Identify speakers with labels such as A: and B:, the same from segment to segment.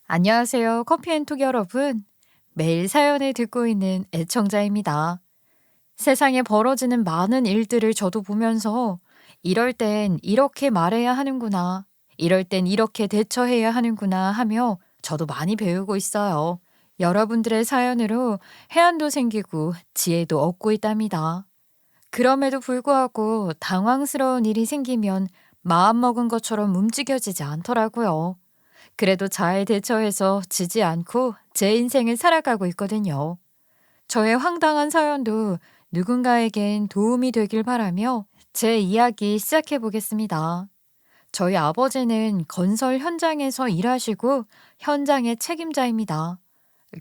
A: 안녕하세요. 커피앤톡 여러분. 매일 사연을 듣고 있는 애청자입니다. 세상에 벌어지는 많은 일들을 저도 보면서 이럴 땐 이렇게 말해야 하는구나. 이럴 땐 이렇게 대처해야 하는구나 하며 저도 많이 배우고 있어요. 여러분들의 사연으로 해안도 생기고 지혜도 얻고 있답니다. 그럼에도 불구하고 당황스러운 일이 생기면 마음먹은 것처럼 움직여지지 않더라고요. 그래도 잘 대처해서 지지 않고 제 인생을 살아가고 있거든요. 저의 황당한 사연도 누군가에겐 도움이 되길 바라며 제 이야기 시작해 보겠습니다. 저희 아버지는 건설 현장에서 일하시고 현장의 책임자입니다.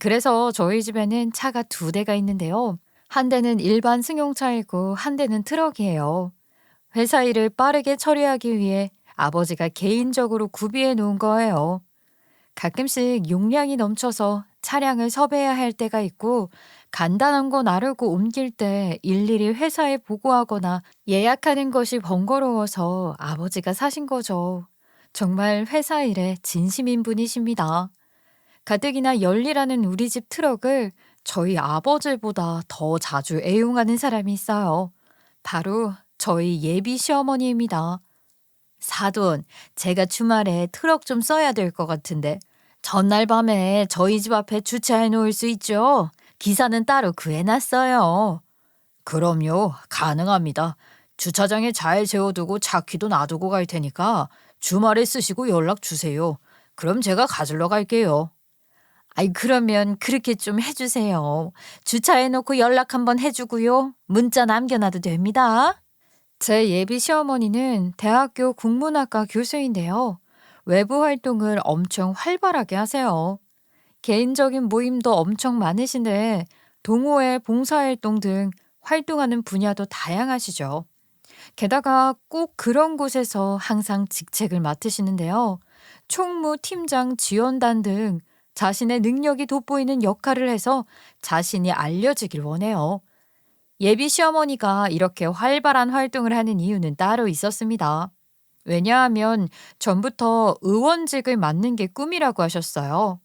A: 그래서 저희 집에는 차가 두 대가 있는데요. 한 대는 일반 승용차이고 한 대는 트럭이에요. 회사 일을 빠르게 처리하기 위해 아버지가 개인적으로 구비해 놓은 거예요. 가끔씩 용량이 넘쳐서 차량을 섭외해야 할 때가 있고 간단한 거 나르고 옮길 때 일일이 회사에 보고하거나 예약하는 것이 번거로워서 아버지가 사신 거죠. 정말 회사 일에 진심인 분이십니다. 가뜩이나 열일하는 우리 집 트럭을 저희 아버지보다 더 자주 애용하는 사람이 있어요. 바로 저희 예비 시어머니입니다. 사돈, 제가 주말에 트럭 좀 써야 될 것 같은데 전날 밤에 저희 집 앞에 주차해 놓을 수 있죠? 기사는 따로 구해놨어요. 그럼요, 가능합니다. 주차장에 잘 세워두고 차키도 놔두고 갈 테니까 주말에 쓰시고 연락 주세요. 그럼 제가 가지러 갈게요. 아이, 그러면 그렇게 좀 해주세요. 주차해 놓고 연락 한번 해주고요. 문자 남겨놔도 됩니다. 제 예비 시어머니는 대학교 국문학과 교수인데요. 외부 활동을 엄청 활발하게 하세요. 개인적인 모임도 엄청 많으신데 동호회 봉사활동 등 활동하는 분야도 다양하시죠. 게다가 꼭 그런 곳에서 항상 직책을 맡으시는데요. 총무, 팀장, 지원단 등 자신의 능력이 돋보이는 역할을 해서 자신이 알려지길 원해요. 예비 시어머니가 이렇게 활발한 활동을 하는 이유는 따로 있었습니다. 왜냐하면 전부터 의원직을 맡는 게 꿈이라고 하셨어요.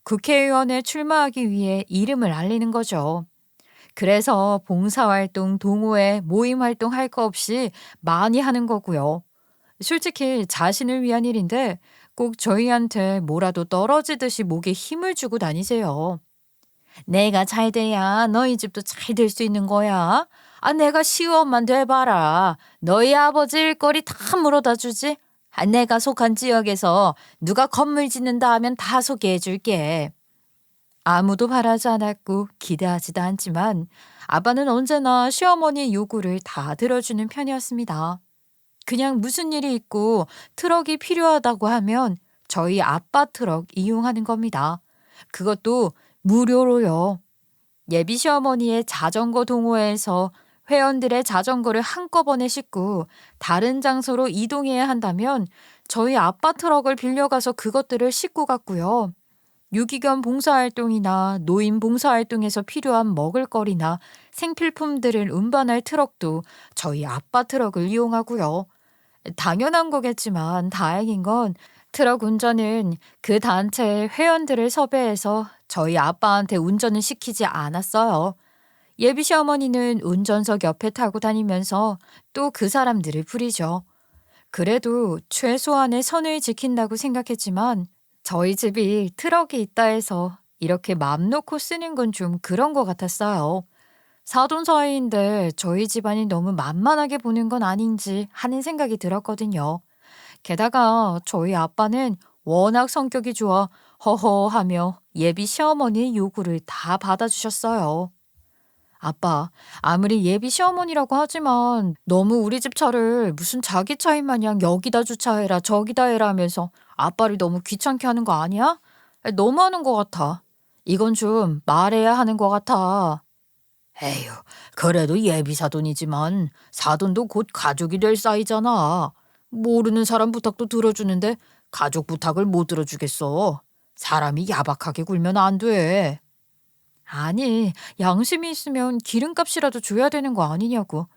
A: 국회의원에 출마하기 위해 이름을 알리는 거죠. 그래서 봉사활동, 동호회, 모임 활동 할 거 없이 많이 하는 거고요. 솔직히 자신을 위한 일인데 꼭 저희한테 뭐라도 떨어지듯이 목에 힘을 주고 다니세요. 내가 잘 돼야 너희 집도 잘 될 수 있는 거야. 아, 내가 시의원만 돼봐라. 너희 아버지 일거리 다 물어다 주지. 아, 내가 속한 지역에서 누가 건물 짓는다 하면 다 소개해 줄게. 아무도 바라지 않았고 기대하지도 않지만 아빠는 언제나 시어머니의 요구를 다 들어주는 편이었습니다. 그냥 무슨 일이 있고 트럭이 필요하다고 하면 저희 아빠 트럭 이용하는 겁니다. 그것도 무료로요. 예비 시어머니의 자전거 동호회에서 회원들의 자전거를 한꺼번에 싣고 다른 장소로 이동해야 한다면 저희 아빠 트럭을 빌려가서 그것들을 싣고 갔고요. 유기견 봉사활동이나 노인 봉사활동에서 필요한 먹을거리나 생필품들을 운반할 트럭도 저희 아빠 트럭을 이용하고요. 당연한 거겠지만 다행인 건 트럭 운전은 그 단체의 회원들을 섭외해서 저희 아빠한테 운전을 시키지 않았어요. 예비 시어머니는 운전석 옆에 타고 다니면서 또 그 사람들을 부리죠. 그래도 최소한의 선을 지킨다고 생각했지만 저희 집이 트럭이 있다 해서 이렇게 맘 놓고 쓰는 건 좀 그런 것 같았어요. 사돈 사이인데 저희 집안이 너무 만만하게 보는 건 아닌지 하는 생각이 들었거든요. 게다가 저희 아빠는 워낙 성격이 좋아 허허하며 예비 시어머니의 요구를 다 받아주셨어요. 아빠, 아무리 예비 시어머니라고 하지만 너무 우리 집 차를 무슨 자기 차인 마냥 여기다 주차해라 저기다 해라 하면서 아빠를 너무 귀찮게 하는 거 아니야? 너무하는 것 같아. 이건 좀 말해야 하는 것 같아. 에휴, 그래도 예비 사돈이지만 사돈도 곧 가족이 될 사이잖아. 모르는 사람 부탁도 들어주는데 가족 부탁을 못 들어주겠어. 사람이 야박하게 굴면 안 돼. 아니, 양심이 있으면 기름값이라도 줘야 되는 거 아니냐고.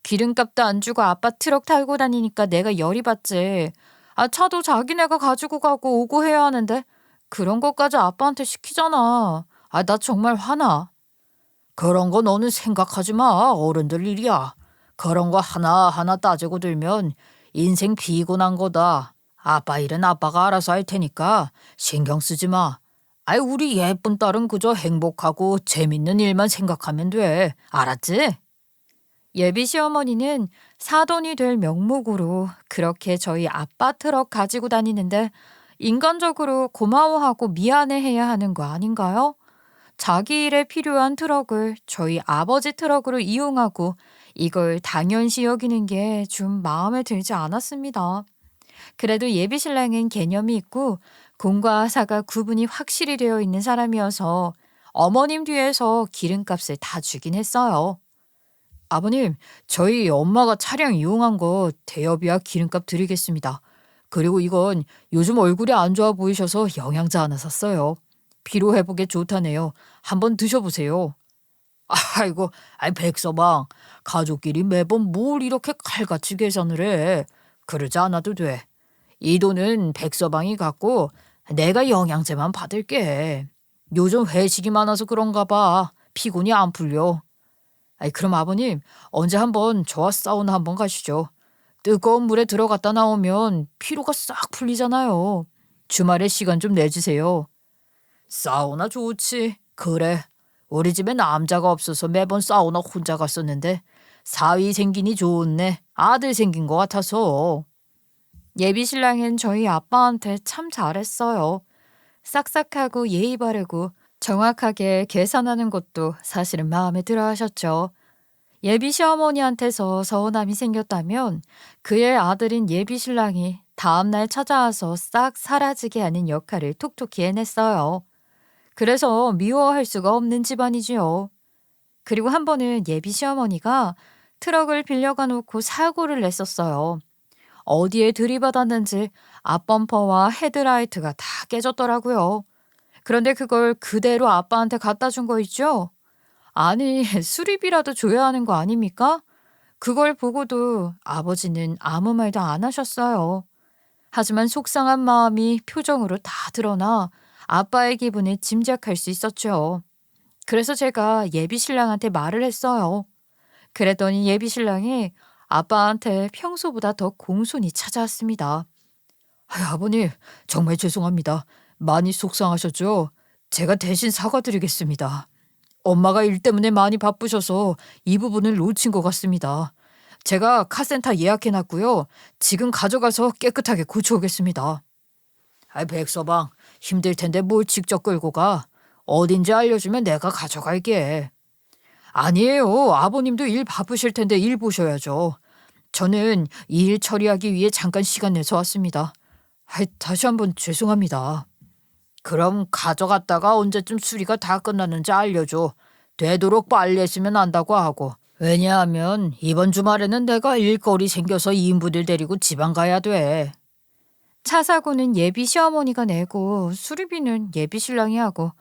A: 기름값도 안 주고 아빠 트럭 타고 다니니까 내가 열이 받지. 아, 차도 자기네가 가지고 가고 오고 해야 하는데 그런 것까지 아빠한테 시키잖아. 나 정말 화나.
B: 그런 거 너는 생각하지 마. 어른들 일이야. 그런 거 하나하나 따지고 들면 인생 피곤한 거다. 아빠 일은 아빠가 알아서 할 테니까 신경 쓰지 마. 아이, 우리 예쁜 딸은 그저 행복하고 재밌는 일만 생각하면 돼. 알았지?
A: 예비 시어머니는 사돈이 될 명목으로 그렇게 저희 아빠 트럭 가지고 다니는데 인간적으로 고마워하고 미안해해야 하는 거 아닌가요? 자기 일에 필요한 트럭을 저희 아버지 트럭으로 이용하고 이걸 당연시 여기는 게 좀 마음에 들지 않았습니다. 그래도 예비 신랑은 개념이 있고 공과 사가 구분이 확실히 되어 있는 사람이어서 어머님 뒤에서 기름값을 다 주긴 했어요.
B: 아버님, 저희 엄마가 차량 이용한 거 대여비와 기름값 드리겠습니다. 그리고 이건 요즘 얼굴이 안 좋아 보이셔서 영양제 하나 샀어요. 피로 회복에 좋다네요. 한번 드셔보세요. 아이고, 백서방. 가족끼리 매번 뭘 이렇게 칼같이 계산을 해. 그러지 않아도 돼. 이 돈은 백서방이 갖고 내가 영양제만 받을게. 요즘 회식이 많아서 그런가 봐. 피곤이 안 풀려. 그럼 아버님, 언제 한번 저와 사우나 한번 가시죠. 뜨거운 물에 들어갔다 나오면 피로가 싹 풀리잖아요. 주말에 시간 좀 내주세요. 사우나 좋지. 그래. 우리 집에 남자가 없어서 매번 사우나 혼자 갔었는데 사위 생기니 좋네. 아들 생긴 것 같아서.
A: 예비 신랑은 저희 아빠한테 참 잘했어요. 싹싹하고 예의 바르고 정확하게 계산하는 것도 사실은 마음에 들어 하셨죠. 예비 시어머니한테서 서운함이 생겼다면 그의 아들인 예비 신랑이 다음날 찾아와서 싹 사라지게 하는 역할을 톡톡히 해냈어요. 그래서 미워할 수가 없는 집안이지요. 그리고 한 번은 예비 시어머니가 트럭을 빌려가 놓고 사고를 냈었어요. 어디에 들이받았는지 앞범퍼와 헤드라이트가 다 깨졌더라고요. 그런데 그걸 그대로 아빠한테 갖다 준 거 있죠? 아니, 수리비라도 줘야 하는 거 아닙니까? 그걸 보고도 아버지는 아무 말도 안 하셨어요. 하지만 속상한 마음이 표정으로 다 드러나 아빠의 기분을 짐작할 수 있었죠. 그래서 제가 예비 신랑한테 말을 했어요. 그랬더니 예비 신랑이 아빠한테 평소보다 더 공손히 찾아왔습니다.
B: 아버님, 정말 죄송합니다. 많이 속상하셨죠? 제가 대신 사과드리겠습니다. 엄마가 일 때문에 많이 바쁘셔서 이 부분을 놓친 것 같습니다. 제가 카센터 예약해놨고요. 지금 가져가서 깨끗하게 고쳐오겠습니다. 백서방, 힘들 텐데 뭘 직접 끌고 가. 어딘지 알려주면 내가 가져갈게. 아니에요. 아버님도 일 바쁘실 텐데 일 보셔야죠. 저는 이 일 처리하기 위해 잠깐 시간 내서 왔습니다. 다시 한번 죄송합니다. 그럼 가져갔다가 언제쯤 수리가 다 끝났는지 알려줘. 되도록 빨리 했으면 한다고 하고. 왜냐하면 이번 주말에는 내가 일거리 생겨서 이인부들 데리고 지방 가야 돼.
A: 차 사고는 예비 시어머니가 내고 수리비는 예비 신랑이 하고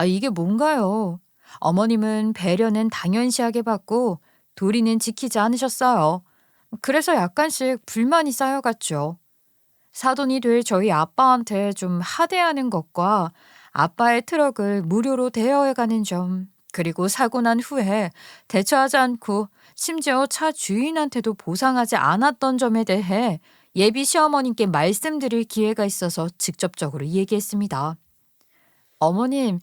A: 이게 뭔가요? 어머님은 배려는 당연시하게 받고 도리는 지키지 않으셨어요. 그래서 약간씩 불만이 쌓여갔죠. 사돈이 될 저희 아빠한테 좀 하대하는 것과 아빠의 트럭을 무료로 대여해가는 점, 그리고 사고 난 후에 대처하지 않고 심지어 차 주인한테도 보상하지 않았던 점에 대해 예비 시어머님께 말씀드릴 기회가 있어서 직접적으로 얘기했습니다. 어머님,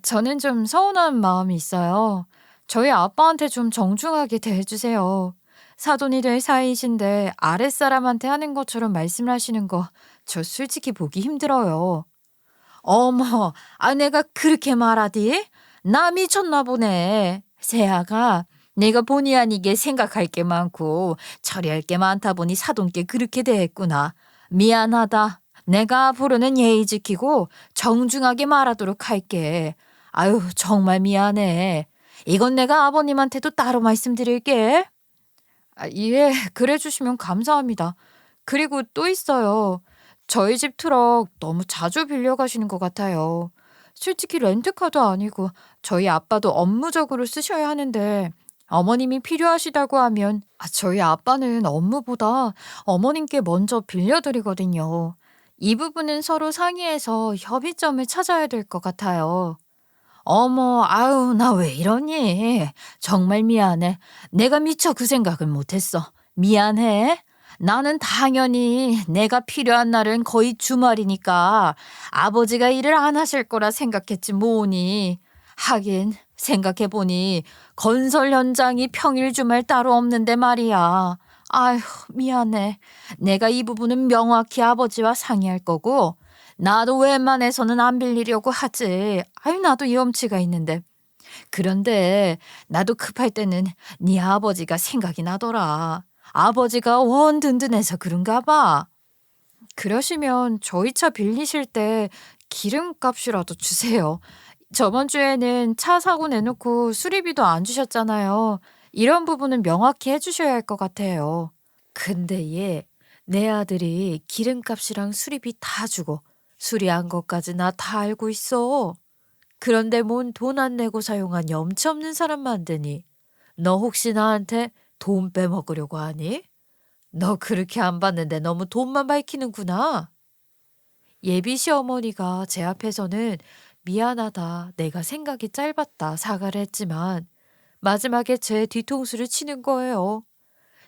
A: 저는 좀 서운한 마음이 있어요. 저희 아빠한테 좀 정중하게 대해주세요. 사돈이 될 사이이신데 아랫사람한테 하는 것처럼 말씀하시는 거 저 솔직히 보기 힘들어요. 어머, 내가 그렇게 말하디? 나 미쳤나 보네. 세아가 내가 본의 아니게 생각할 게 많고 처리할 게 많다 보니 사돈께 그렇게 대했구나. 미안하다. 내가 앞으로는 예의 지키고 정중하게 말하도록 할게. 아유, 정말 미안해. 이건 내가 아버님한테도 따로 말씀드릴게. 예, 그래 주시면 감사합니다. 그리고 또 있어요. 저희 집 트럭 너무 자주 빌려가시는 것 같아요. 솔직히 렌트카도 아니고 저희 아빠도 업무적으로 쓰셔야 하는데 어머님이 필요하시다고 하면 저희 아빠는 업무보다 어머님께 먼저 빌려드리거든요. 이 부분은 서로 상의해서 협의점을 찾아야 될 것 같아요. 어머, 아유, 나 왜 이러니? 정말 미안해. 내가 미처 그 생각을 못했어. 미안해. 나는 당연히 내가 필요한 날은 거의 주말이니까 아버지가 일을 안 하실 거라 생각했지 뭐니. 하긴 생각해보니 건설 현장이 평일 주말 따로 없는데 말이야. 아휴, 미안해. 내가 이 부분은 명확히 아버지와 상의할 거고 나도 웬만해서는 안 빌리려고 하지. 아유, 나도 염치가 있는데. 그런데 나도 급할 때는 네 아버지가 생각이 나더라. 아버지가 원 든든해서 그런가 봐. 그러시면 저희 차 빌리실 때 기름값이라도 주세요. 저번 주에는 차 사고 내놓고 수리비도 안 주셨잖아요. 이런 부분은 명확히 해주셔야 할 것 같아요. 근데 얘, 내 아들이 기름값이랑 수리비 다 주고 수리한 것까지 나 다 알고 있어. 그런데 뭔 돈 안 내고 사용한 염치 없는 사람 만드니? 너 혹시 나한테 돈 빼먹으려고 하니? 너 그렇게 안 봤는데 너무 돈만 밝히는구나. 예비 시어머니가 제 앞에서는 미안하다, 내가 생각이 짧았다 사과를 했지만 마지막에 제 뒤통수를 치는 거예요.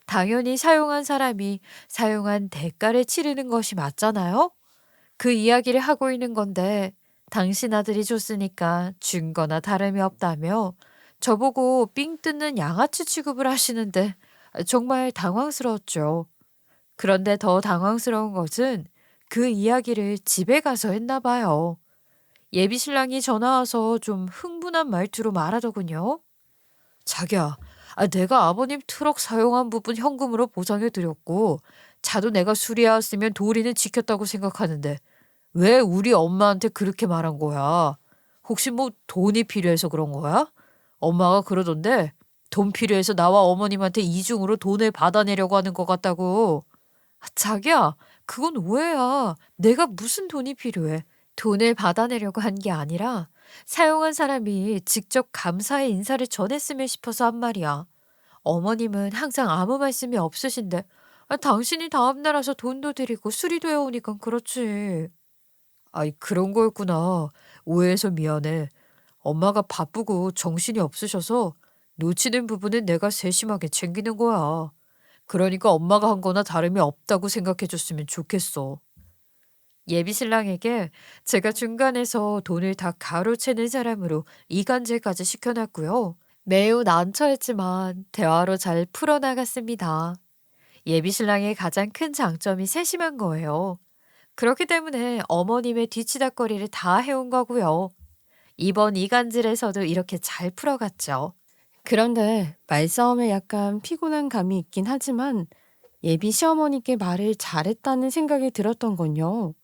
A: 당연히 사용한 사람이 사용한 대가를 치르는 것이 맞잖아요? 그 이야기를 하고 있는 건데 당신 아들이 줬으니까 준 거나 다름이 없다며 저보고 삥 뜯는 양아치 취급을 하시는데 정말 당황스러웠죠. 그런데 더 당황스러운 것은 그 이야기를 집에 가서 했나 봐요. 예비 신랑이 전화 와서 좀 흥분한 말투로 말하더군요. 자기야, 내가 아버님 트럭 사용한 부분 현금으로 보상해 드렸고 차도 내가 수리해왔으면 도리는 지켰다고 생각하는데 왜 우리 엄마한테 그렇게 말한 거야? 혹시 뭐 돈이 필요해서 그런 거야? 엄마가 그러던데 돈 필요해서 나와 어머님한테 이중으로 돈을 받아내려고 하는 것 같다고. 자기야, 그건 오해야. 내가 무슨 돈이 필요해? 돈을 받아내려고 한 게 아니라 사용한 사람이 직접 감사의 인사를 전했으면 싶어서 한 말이야. 어머님은 항상 아무 말씀이 없으신데 당신이 다음날 와서 돈도 드리고 수리도 해오니까 그렇지. 아이, 그런 거였구나. 오해해서 미안해. 엄마가 바쁘고 정신이 없으셔서 놓치는 부분은 내가 세심하게 챙기는 거야. 그러니까 엄마가 한 거나 다름이 없다고 생각해 줬으면 좋겠어. 예비 신랑에게 제가 중간에서 돈을 다 가로채는 사람으로 이간질까지 시켜놨고요. 매우 난처했지만 대화로 잘 풀어나갔습니다. 예비 신랑의 가장 큰 장점이 세심한 거예요. 그렇기 때문에 어머님의 뒤치다꺼리를 다 해온 거고요. 이번 이간질에서도 이렇게 잘 풀어갔죠. 그런데 말싸움에 약간 피곤한 감이 있긴 하지만 예비 시어머니께 말을 잘했다는 생각이 들었던 건요.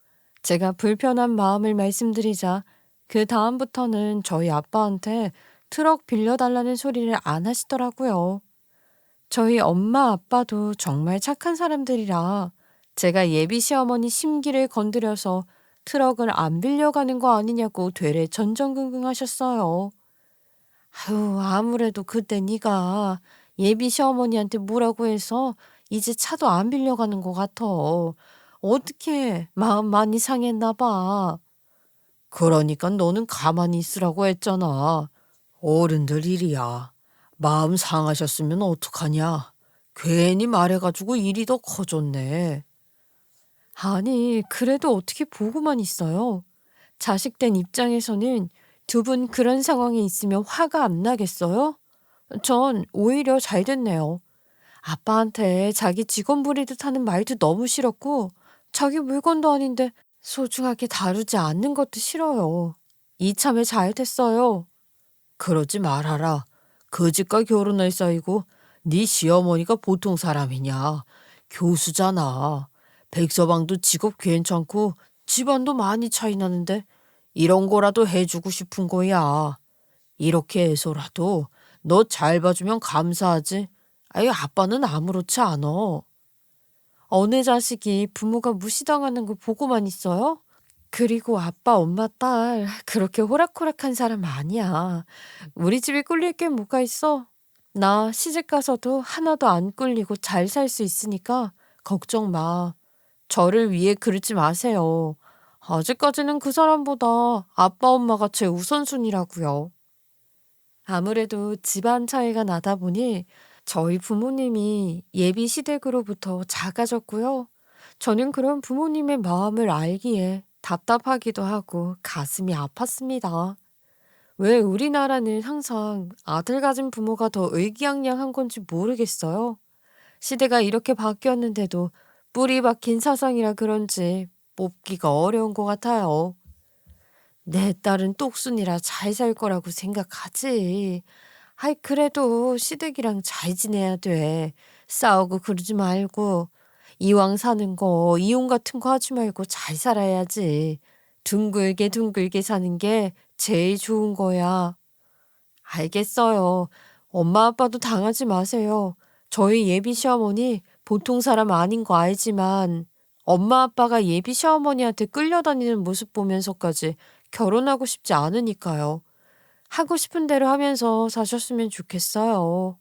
A: 제가 불편한 마음을 말씀드리자 그 다음부터는 저희 아빠한테 트럭 빌려달라는 소리를 안 하시더라고요. 저희 엄마 아빠도 정말 착한 사람들이라 제가 예비 시어머니 심기를 건드려서 트럭을 안 빌려가는 거 아니냐고 되레 전전긍긍하셨어요. 아유, 아무래도 그때 네가 예비 시어머니한테 뭐라고 해서 이제 차도 안 빌려가는 것 같아. 어떻게 마음 많이 상했나 봐. 그러니까 너는 가만히 있으라고 했잖아. 어른들 일이야. 마음 상하셨으면 어떡하냐. 괜히 말해가지고 일이 더 커졌네. 아니, 그래도 어떻게 보고만 있어요. 자식된 입장에서는 두 분 그런 상황에 있으면 화가 안 나겠어요? 전 오히려 잘 됐네요. 아빠한테 자기 직원 부리듯 하는 말도 너무 싫었고, 자기 물건도 아닌데 소중하게 다루지 않는 것도 싫어요. 이참에 잘 됐어요. 그러지 말아라. 그 집과 결혼할 사이고 네 시어머니가 보통 사람이냐. 교수잖아. 백서방도 직업 괜찮고 집안도 많이 차이 나는데 이런 거라도 해주고 싶은 거야. 이렇게 해서라도 너 잘 봐주면 감사하지. 아이, 아빠는 아무렇지 않어. 어느 자식이 부모가 무시당하는 거 보고만 있어요? 그리고 아빠, 엄마, 딸 그렇게 호락호락한 사람 아니야. 우리 집이 꿀릴 게 뭐가 있어? 나 시집 가서도 하나도 안 꿀리고 잘 살 수 있으니까 걱정 마.
B: 저를 위해 그러지 마세요. 아직까지는 그 사람보다 아빠 엄마가 제 우선순위라고요. 아무래도 집안 차이가 나다 보니 저희 부모님이 예비 시댁으로부터 작아졌고요. 저는 그런 부모님의 마음을 알기에 답답하기도 하고 가슴이 아팠습니다. 왜 우리나라는 항상 아들 가진 부모가 더 의기양양한 건지 모르겠어요. 시대가 이렇게 바뀌었는데도 뿌리 박힌 사상이라 그런지 뽑기가 어려운 것 같아요. 내 딸은 똑순이라 잘 살 거라고 생각하지. 아이, 그래도 시댁이랑 잘 지내야 돼. 싸우고 그러지 말고. 이왕 사는 거, 이혼 같은 거 하지 말고 잘 살아야지. 둥글게 둥글게 사는 게 제일 좋은 거야. 알겠어요. 엄마 아빠도 당하지 마세요. 저희 예비 시어머니 보통 사람 아닌 거 알지만 엄마 아빠가 예비 시어머니한테 끌려다니는 모습 보면서까지 결혼하고 싶지 않으니까요. 하고 싶은 대로 하면서 사셨으면 좋겠어요.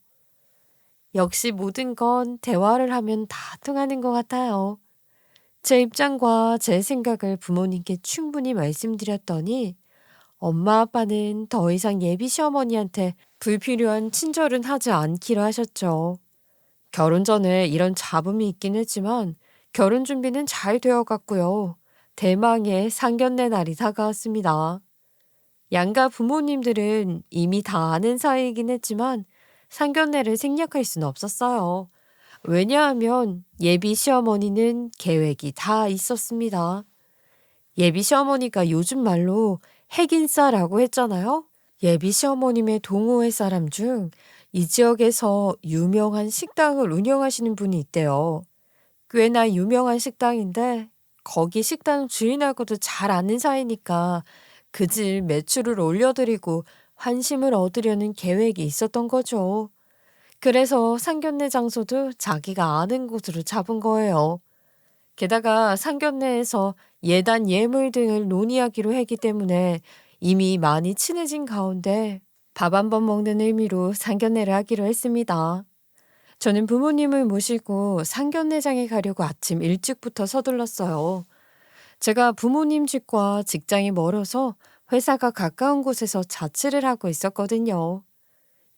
B: 역시 모든 건 대화를 하면 다 통하는 것 같아요. 제 입장과 제 생각을 부모님께 충분히 말씀드렸더니 엄마 아빠는 더 이상 예비 시어머니한테 불필요한 친절은 하지 않기로 하셨죠. 결혼 전에 이런 잡음이 있긴 했지만 결혼 준비는 잘 되어 갔고요. 대망의 상견례 날이 다가왔습니다. 양가 부모님들은 이미 다 아는 사이이긴 했지만 상견례를 생략할 수는 없었어요. 왜냐하면 예비 시어머니는 계획이 다 있었습니다. 예비 시어머니가 요즘 말로 핵인싸라고 했잖아요. 예비 시어머님의 동호회 사람 중 이 지역에서 유명한 식당을 운영하시는 분이 있대요. 꽤나 유명한 식당인데 거기 식당 주인하고도 잘 아는 사이니까 그 집 매출을 올려드리고 환심을 얻으려는 계획이 있었던 거죠. 그래서 상견례 장소도 자기가 아는 곳으로 잡은 거예요. 게다가 상견례에서 예단 예물 등을 논의하기로 했기 때문에 이미 많이 친해진 가운데 밥 한 번 먹는 의미로 상견례를 하기로 했습니다. 저는 부모님을 모시고 상견례장에 가려고 아침 일찍부터 서둘렀어요. 제가 부모님 집과 직장이 멀어서 회사가 가까운 곳에서 자취를 하고 있었거든요.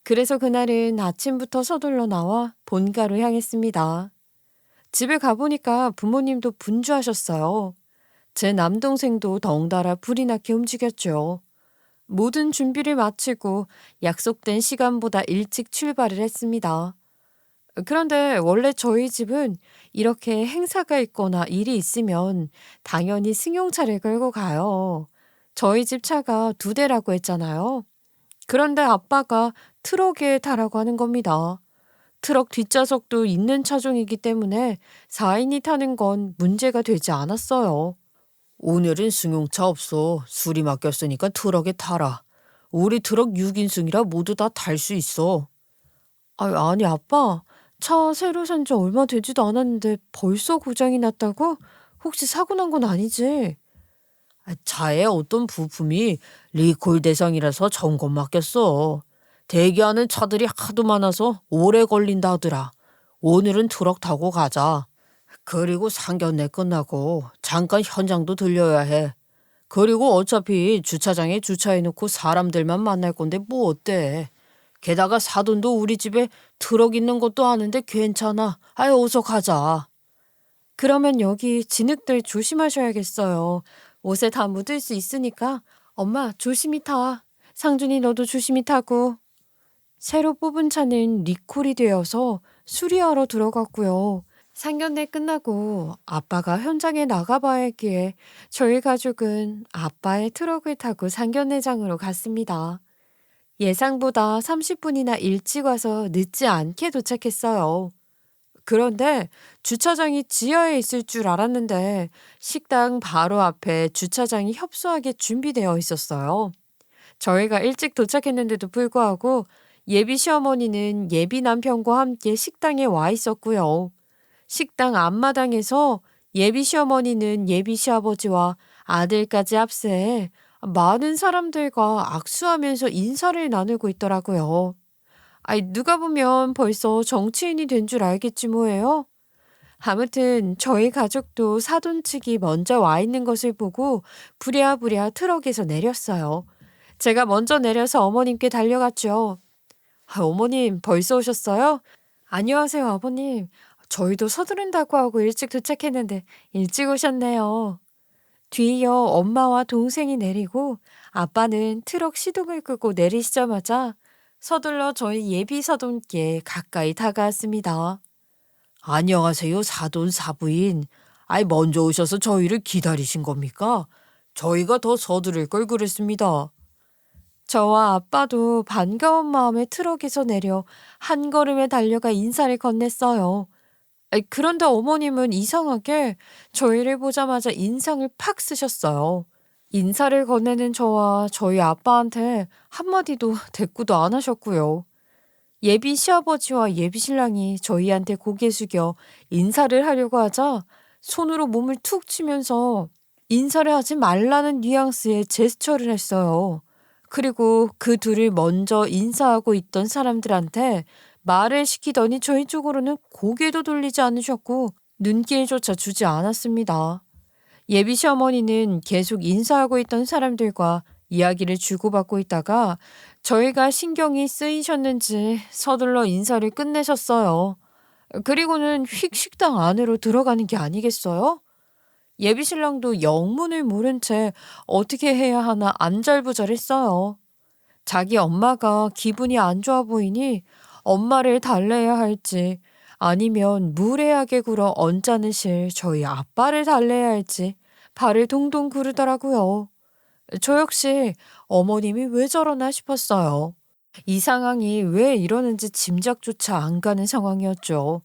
B: 그래서 그날은 아침부터 서둘러 나와 본가로 향했습니다. 집에 가보니까 부모님도 분주하셨어요. 제 남동생도 덩달아 불이 나게 움직였죠. 모든 준비를 마치고 약속된 시간보다 일찍 출발을 했습니다. 그런데 원래 저희 집은 이렇게 행사가 있거나 일이 있으면 당연히 승용차를 끌고 가요. 저희 집 차가 2대라고 했잖아요. 그런데 아빠가 트럭에 타라고 하는 겁니다. 트럭 뒷좌석도 있는 차종이기 때문에 4인이 타는 건 문제가 되지 않았어요. 오늘은 승용차 없어. 술이 맡겼으니까 트럭에 타라. 우리 트럭 6인승이라 모두 다 탈 수 있어. 아니 아빠. 차 새로 산 지 얼마 되지도 않았는데 벌써 고장이 났다고? 혹시 사고 난 건 아니지? 차에 어떤 부품이 리콜 대상이라서 점검 맡겼어. 대기하는 차들이 하도 많아서 오래 걸린다 하더라. 오늘은 트럭 타고 가자. 그리고 상견례 끝나고 잠깐 현장도 들려야 해. 그리고 어차피 주차장에 주차해놓고 사람들만 만날 건데 뭐 어때? 게다가 사돈도 우리 집에 트럭 있는 것도 아는데 괜찮아. 아유, 어서 가자. 그러면 여기 진흙들 조심하셔야겠어요. 옷에 다 묻을 수 있으니까 엄마 조심히 타. 상준이 너도 조심히 타고. 새로 뽑은 차는 리콜이 되어서 수리하러 들어갔고요. 상견례 끝나고 아빠가 현장에 나가봐야 했기에 저희 가족은 아빠의 트럭을 타고 상견례장으로 갔습니다. 예상보다 30분이나 일찍 와서 늦지 않게 도착했어요. 그런데 주차장이 지하에 있을 줄 알았는데 식당 바로 앞에 주차장이 협소하게 준비되어 있었어요. 저희가 일찍 도착했는데도 불구하고 예비 시어머니는 예비 남편과 함께 식당에 와 있었고요. 식당 앞마당에서 예비 시어머니는 예비 시아버지와 아들까지 합세해 많은 사람들과 악수하면서 인사를 나누고 있더라고요. 누가 보면 벌써 정치인이 된 줄 알겠지 뭐예요.
C: 아무튼 저희 가족도 사돈 측이 먼저 와 있는 것을 보고 부랴부랴 트럭에서 내렸어요. 제가 먼저 내려서 어머님께 달려갔죠. 아, 어머님 벌써 오셨어요? 안녕하세요, 아버님. 저희도 서두른다고 하고 일찍 도착했는데 일찍 오셨네요. 뒤이어 엄마와 동생이 내리고 아빠는 트럭 시동을 끄고 내리시자마자 서둘러 저희 예비 사돈께 가까이 다가왔습니다.
B: 안녕하세요, 사돈 사부인. 아이, 먼저 오셔서 저희를 기다리신 겁니까? 저희가 더 서두를 걸 그랬습니다.
C: 저와 아빠도 반가운 마음에 트럭에서 내려 한 걸음에 달려가 인사를 건넸어요. 그런데 어머님은 이상하게 저희를 보자마자 인상을 팍 쓰셨어요. 인사를 건네는 저와 저희 아빠한테 한마디도 대꾸도 안 하셨고요. 예비 시아버지와 예비 신랑이 저희한테 고개 숙여 인사를 하려고 하자 손으로 몸을 툭 치면서 인사를 하지 말라는 뉘앙스의 제스처를 했어요. 그리고 그 둘을 먼저 인사하고 있던 사람들한테 말을 시키더니 저희 쪽으로는 고개도 돌리지 않으셨고 눈길조차 주지 않았습니다. 예비 시어머니는 계속 인사하고 있던 사람들과 이야기를 주고받고 있다가 저희가 신경이 쓰이셨는지 서둘러 인사를 끝내셨어요. 그리고는 휙 식당 안으로 들어가는 게 아니겠어요? 예비 신랑도 영문을 모른 채 어떻게 해야 하나 안절부절했어요. 자기 엄마가 기분이 안 좋아 보이니 엄마를 달래야 할지 아니면 무례하게 굴어 언짢으실 저희 아빠를 달래야 할지 발을 동동 구르더라고요. 저 역시 어머님이 왜 저러나 싶었어요. 이 상황이 왜 이러는지 짐작조차 안 가는 상황이었죠.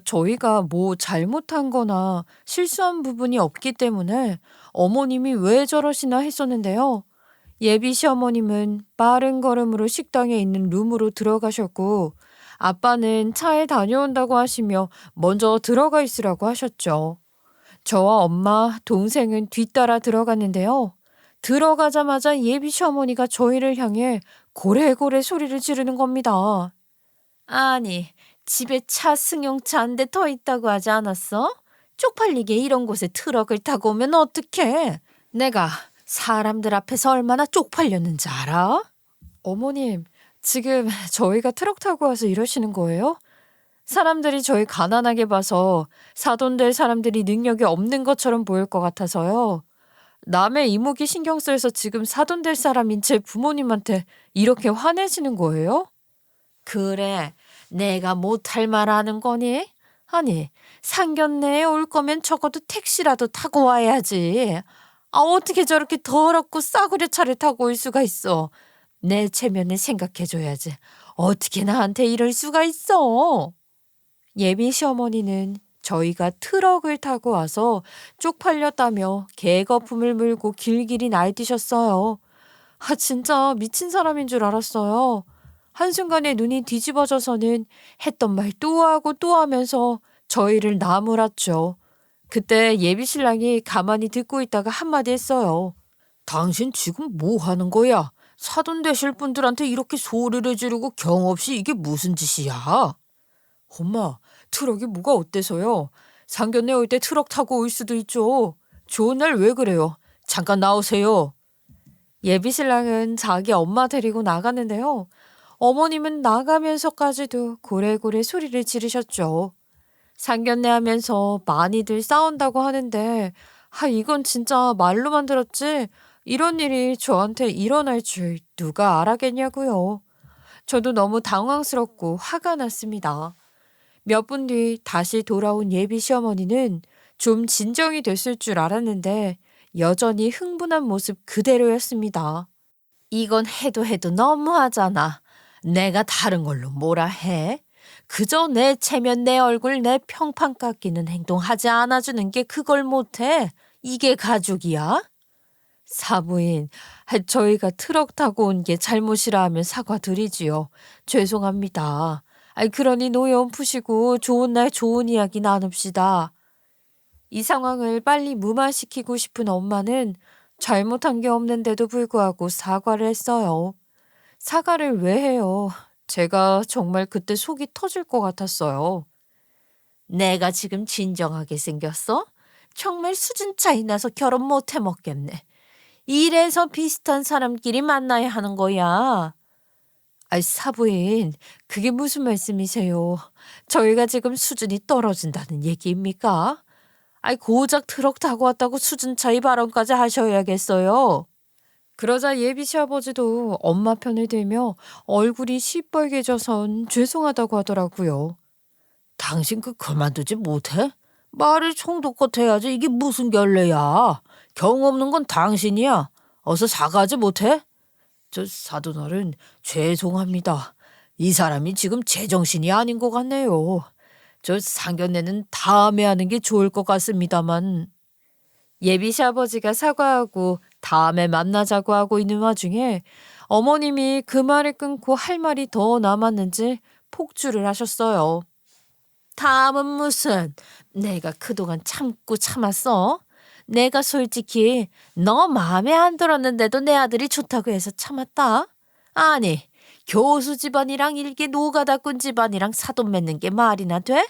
C: 저희가 뭐 잘못한 거나 실수한 부분이 없기 때문에 어머님이 왜 저러시나 했었는데요. 예비 시어머님은 빠른 걸음으로 식당에 있는 룸으로 들어가셨고 아빠는 차에 다녀온다고 하시며 먼저 들어가 있으라고 하셨죠. 저와 엄마, 동생은 뒤따라 들어갔는데요. 들어가자마자 예비 시어머니가 저희를 향해 고래고래 소리를 지르는 겁니다. 아니, 집에 차 승용차 한 대 더 있다고 하지 않았어? 쪽팔리게 이런 곳에 트럭을 타고 오면 어떡해? 내가 사람들 앞에서 얼마나 쪽팔렸는지 알아? 어머님, 지금 저희가 트럭 타고 와서 이러시는 거예요? 사람들이 저희 가난하게 봐서 사돈 될 사람들이 능력이 없는 것처럼 보일 것 같아서요. 남의 이목이 신경 쓰여서 지금 사돈 될 사람인 제 부모님한테 이렇게 화내시는 거예요? 그래, 내가 못할 말 하는 거니? 아니, 상견례에 올 거면 적어도 택시라도 타고 와야지. 아, 어떻게 저렇게 더럽고 싸구려 차를 타고 올 수가 있어? 내 체면을 생각해줘야지. 어떻게 나한테 이럴 수가 있어? 예비 시어머니는 저희가 트럭을 타고 와서 쪽팔렸다며 개거품을 물고 길길이 날뛰셨어요. 아, 진짜 미친 사람인 줄 알았어요. 한순간에 눈이 뒤집어져서는 했던 말 또 하고 또 하면서 저희를 나무랐죠. 그때 예비 신랑이 가만히 듣고 있다가 한마디 했어요. 당신 지금 뭐 하는 거야? 사돈 되실 분들한테 이렇게 소리를 지르고 경 없이 이게 무슨 짓이야? 엄마, 트럭이 뭐가 어때서요? 상견례 올 때 트럭 타고 올 수도 있죠. 좋은 날 왜 그래요? 잠깐 나오세요. 예비 신랑은 자기 엄마 데리고 나가는데요. 어머님은 나가면서까지도 고래고래 소리를 지르셨죠. 상견례 하면서 많이들 싸운다고 하는데, 이건 진짜 말로만 들었지 이런 일이 저한테 일어날 줄 누가 알았겠냐고요. 저도 너무 당황스럽고 화가 났습니다. 몇 분 뒤 다시 돌아온 예비 시어머니는 좀 진정이 됐을 줄 알았는데 여전히 흥분한 모습 그대로였습니다. 이건 해도 해도 너무하잖아. 내가 다른 걸로 뭐라 해? 그저 내 체면, 내 얼굴, 내 평판 깎이는 행동 하지 않아주는 게 그걸 못해? 이게 가족이야? 사부인, 저희가 트럭 타고 온 게 잘못이라 하면 사과드리지요. 죄송합니다. 그러니 노여움 푸시고 좋은 날 좋은 이야기 나눕시다. 이 상황을 빨리 무마시키고 싶은 엄마는 잘못한 게 없는데도 불구하고 사과를 했어요. 사과를 왜 해요? 제가 정말 그때 속이 터질 것 같았어요. 내가 지금 진정하게 생겼어? 정말 수준 차이 나서 결혼 못 해 먹겠네. 이래서 비슷한 사람끼리 만나야 하는 거야. 아이, 사부인, 그게 무슨 말씀이세요? 저희가 지금 수준이 떨어진다는 얘기입니까? 아이, 고작 트럭 타고 왔다고 수준 차이 발언까지 하셔야겠어요. 그러자 예비 시아버지도 엄마 편을 들며 얼굴이 시뻘개져선 죄송하다고 하더라고요. 당신 그만두지 못해? 말을 총독껏 해야지. 이게 무슨 결례야. 경 없는 건 당신이야. 어서 사과하지 못해? 저 사돈어른, 죄송합니다. 이 사람이 지금 제정신이 아닌 것 같네요. 저 상견례는 다음에 하는 게 좋을 것 같습니다만. 예비 시아버지가 사과하고 다음에 만나자고 하고 있는 와중에 어머님이 그 말을 끊고 할 말이 더 남았는지 폭주를 하셨어요. 다음은 무슨, 내가 그동안 참고 참았어? 내가 솔직히 너 마음에 안 들었는데도 내 아들이 좋다고 해서 참았다? 아니, 교수 집안이랑 일개 노가다꾼 집안이랑 사돈 맺는 게 말이나 돼?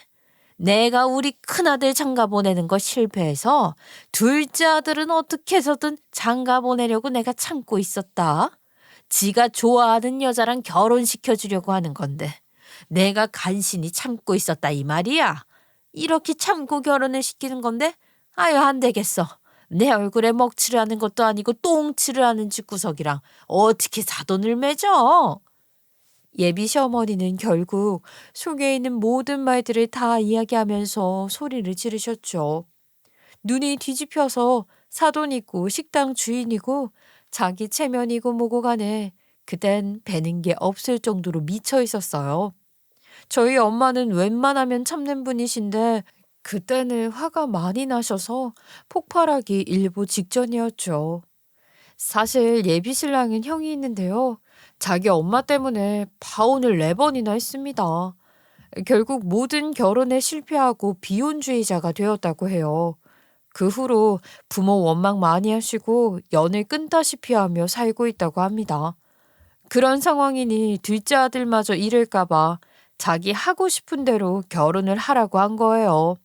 C: 내가 우리 큰아들 장가 보내는 거 실패해서 둘째 아들은 어떻게 해서든 장가 보내려고 내가 참고 있었다. 지가 좋아하는 여자랑 결혼시켜주려고 하는 건데 내가 간신히 참고 있었다 이 말이야. 이렇게 참고 결혼을 시키는 건데 아유, 안 되겠어. 내 얼굴에 먹칠을 하는 것도 아니고 똥칠을 하는 집구석이랑 어떻게 사돈을 맺어? 예비 시어머니는 결국 속에 있는 모든 말들을 다 이야기하면서 소리를 지르셨죠. 눈이 뒤집혀서 사돈이고 식당 주인이고 자기 체면이고 뭐고 간에 그땐 배는 게 없을 정도로 미쳐 있었어요. 저희 엄마는 웬만하면 참는 분이신데 그때는 화가 많이 나셔서 폭발하기 일보 직전이었죠. 사실 예비 신랑은 형이 있는데요. 자기 엄마 때문에 파혼을 4번이나 했습니다. 결국 모든 결혼에 실패하고 비혼주의자가 되었다고 해요. 그 후로 부모 원망 많이 하시고 연을 끊다시피 하며 살고 있다고 합니다. 그런 상황이니 둘째 아들마저 잃을까봐 자기 하고 싶은 대로 결혼을 하라고 한 거예요.